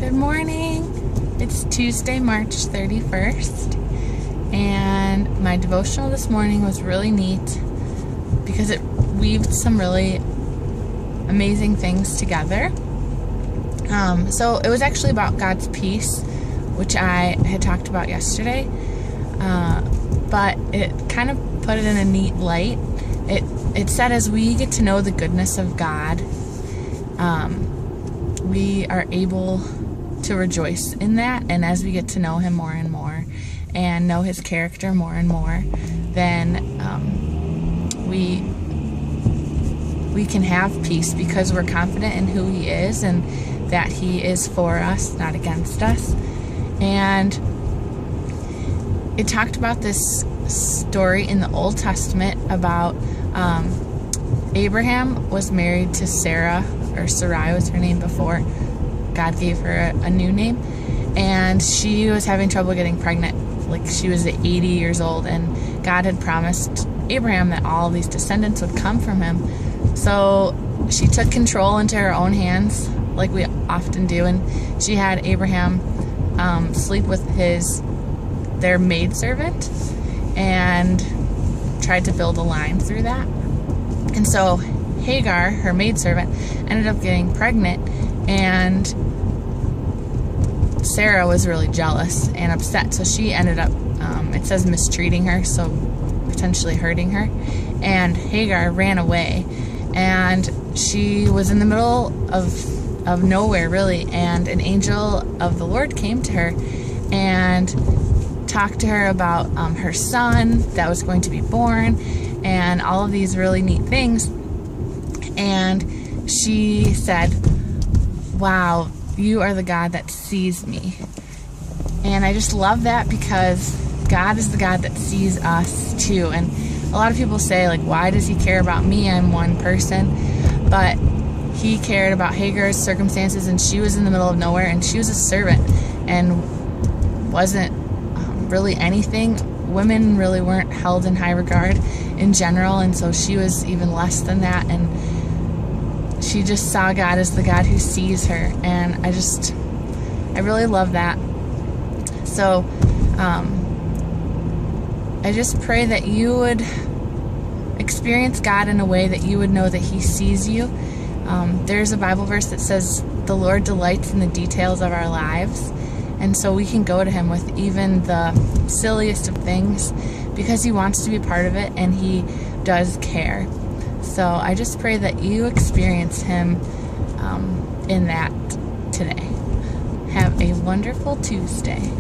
Good morning. It's Tuesday, March 31st, and my devotional this morning was really neat because it weaved some really amazing things together. So it was actually about God's peace, which I had talked about yesterday, but it kind of put it in a neat light. It said as we get to know the goodness of God, we are able to rejoice in that, and as we get to know Him more and more and know His character more and more, then we can have peace because we're confident in who He is and that He is for us, not against us. And it talked about this story in the Old Testament about Abraham was married to Sarah, or Sarai was her name before God gave her a new name, and she was having trouble getting pregnant. Like, she was 80 years old, and God had promised Abraham that all of these descendants would come from him. So she took control into her own hands, like we often do, and she had Abraham sleep with their maidservant and tried to build a line through that. And so Hagar, her maidservant, ended up getting pregnant, and Sarah was really jealous and upset, so she ended up, it says, mistreating her, so potentially hurting her, and Hagar ran away, and she was in the middle of nowhere, really, and an angel of the Lord came to her and talked to her about her son that was going to be born and all of these really neat things. And she said, "Wow, you are the God that sees me." And I just love that because God is the God that sees us too. And a lot of people say, like, why does He care about me? I'm one person. But He cared about Hagar's circumstances, and she was in the middle of nowhere, and she was a servant and wasn't really anything. Women really weren't held in high regard in general, and so she was even less than that, and she just saw God as the God who sees her, and I really love that. So I just pray that you would experience God in a way that you would know that He sees you. There's a Bible verse that says the Lord delights in the details of our lives, and so we can go to Him with even the silliest of things because He wants to be part of it, and He does care. So I just pray that you experience Him in that today. Have a wonderful Tuesday.